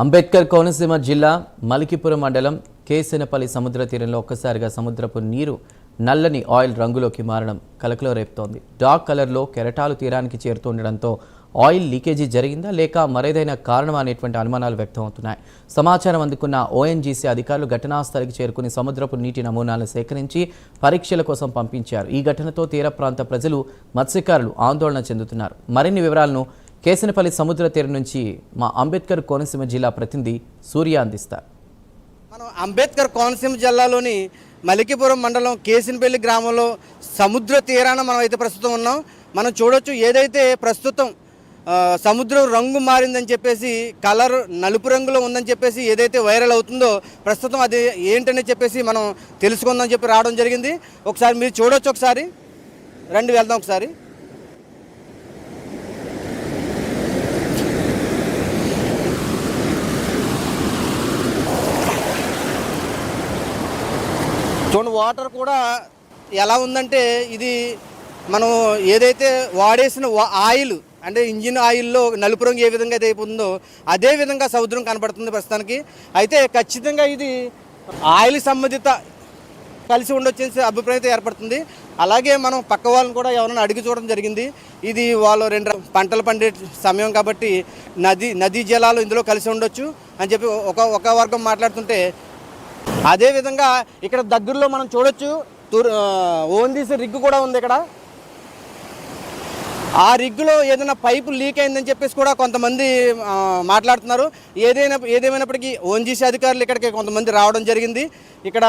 అంబేద్కర్ కోనసీమ జిల్లా మలికిపురం మండలం కేసినపల్లి సముద్ర తీరంలో ఒక్కసారిగా సముద్రపు నీరు నల్లని ఆయిల్ రంగులోకి మారడం కలకలం రేపుతోంది. డార్క్ కలర్లో కెరటాలు తీరానికి చేరుతుండడంతో ఆయిల్ లీకేజీ జరిగిందా లేక మరేదైనా కారణం అనేటువంటి అనుమానాలు వ్యక్తమవుతున్నాయి. సమాచారం అందుకున్న ఓఎన్జీసీ అధికారులు ఘటనా స్థలికి చేరుకుని సముద్రపు నీటి నమూనాలను సేకరించి పరీక్షల కోసం పంపించారు. ఈ ఘటనతో తీర ప్రాంత ప్రజలు, మత్స్యకారులు ఆందోళన చెందుతున్నారు. మరిన్ని వివరాలను కేసినపల్లి సముద్ర తీరం నుంచి మా అంబేద్కర్ కోనసీమ జిల్లా ప్రతినిధి సూర్య అందిస్తారు. మనం అంబేద్కర్ కోనసీమ జిల్లాలోని మలికిపురం మండలం కేసినపల్లి గ్రామంలో సముద్ర తీరాన మనం అయితే ప్రస్తుతం ఉన్నాం. మనం చూడొచ్చు, ఏదైతే ప్రస్తుతం సముద్రం రంగు మారిందని చెప్పేసి, కలర్ నలుపు రంగులో ఉందని చెప్పేసి ఏదైతే వైరల్ అవుతుందో ప్రస్తుతం అది ఏంటని చెప్పేసి మనం తెలుసుకుందని చెప్పి రావడం జరిగింది. ఒకసారి మీరు చూడొచ్చు, ఒకసారి రండి వెళ్దాం. ఒకసారి చూడండి, వాటర్ కూడా ఎలా ఉందంటే ఇది మనం ఏదైతే వాడేసిన ఆయిల్ అంటే ఇంజిన్ ఆయిల్లో నలుపు రంగు ఏ విధంగా అయితే అయిపోతుందో అదే విధంగా సముద్రం కనబడుతుంది ప్రస్తుతానికి. అయితే ఖచ్చితంగా ఇది ఆయిల్ సంబంధిత కలిసి ఉండొచ్చేసి అభిప్రాయం ఏర్పడుతుంది. అలాగే మనం పక్క వాళ్ళని కూడా ఎవరైనా అడిగి చూడడం జరిగింది. ఇది వాళ్ళు 2 పంటలు పండే సమయం కాబట్టి నదీ జలాలు ఇందులో కలిసి ఉండొచ్చు అని చెప్పి ఒక వర్గం మాట్లాడుతుంటే, అదేవిధంగా ఇక్కడ దగ్గరలో మనం చూడొచ్చు ఓఎన్జీసీ రిగ్గు కూడా ఉంది. ఇక్కడ ఆ రిగ్గులో ఏదైనా పైపు లీక్ అయిందని చెప్పేసి కూడా కొంతమంది మాట్లాడుతున్నారు. ఏదేమైనప్పటికీ ఓఎన్జీసీ అధికారులు ఇక్కడికి కొంతమంది రావడం జరిగింది. ఇక్కడ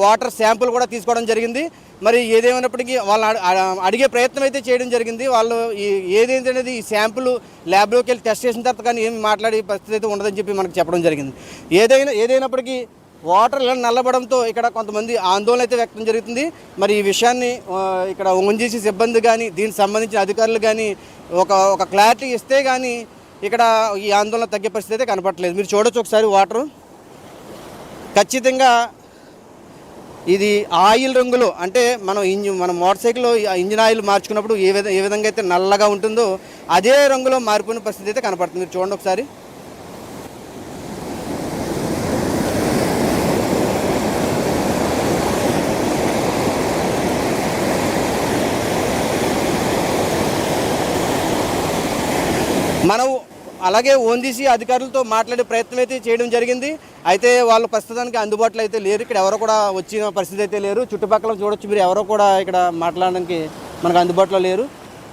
వాటర్ శాంపుల్ కూడా తీసుకోవడం జరిగింది. మరి ఏదేమైనప్పటికీ వాళ్ళు అడిగే ప్రయత్నం అయితే చేయడం జరిగింది. వాళ్ళు ఏదైతే ఈ శాంపుల్ ల్యాబ్లోకి వెళ్ళి టెస్ట్ చేసిన తర్వాత కానీ ఏమి మాట్లాడే పరిస్థితి అయితే ఉండదని చెప్పి మనకు చెప్పడం జరిగింది. ఏదైనప్పటికీ వాటర్ ఇలా నల్లబడంతో ఇక్కడ కొంతమంది ఆందోళన అయితే వ్యక్తం జరుగుతుంది. మరి ఈ విషయాన్ని ఇక్కడ ఓఎన్జీసీ సిబ్బంది కానీ దీనికి సంబంధించిన అధికారులు కానీ ఒక క్లారిటీ ఇస్తే కానీ ఇక్కడ ఈ ఆందోళన తగ్గే పరిస్థితి అయితే కనపడలేదు. మీరు చూడొచ్చు ఒకసారి వాటరు ఖచ్చితంగా ఇది ఆయిల్ రంగులో, అంటే మన మోటార్ సైకిల్లో ఇంజిన్ ఆయిల్ మార్చుకున్నప్పుడు ఏ విధంగా అయితే నల్లగా ఉంటుందో అదే రంగులో మారిపోయిన పరిస్థితి అయితే కనపడుతుంది. మీరు చూడండి ఒకసారి. మనం అలాగే ఓఎన్జీసీ అధికారులతో మాట్లాడే ప్రయత్నం అయితే చేయడం జరిగింది. అయితే వాళ్ళు ప్రస్తుతానికి అందుబాటులో అయితే లేరు. ఇక్కడ ఎవరో కూడా వచ్చిన పరిస్థితి అయితే లేరు. చుట్టుపక్కల చూడొచ్చు మీరు, ఎవరో కూడా ఇక్కడ మాట్లాడడానికి మనకు అందుబాటులో లేరు.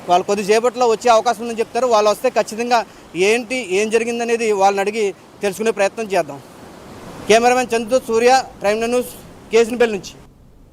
వాళ్ళు కొద్దిసేపట్లో వచ్చే అవకాశం ఉందని చెప్తారు. వాళ్ళు వస్తే ఖచ్చితంగా ఏం జరిగిందనేది వాళ్ళని అడిగి తెలుసుకునే ప్రయత్నం చేద్దాం. కెమెరామెన్ చంద్రుతో సూర్య, ప్రైమ్ న్యూస్, కేసినపల్లి నుంచి.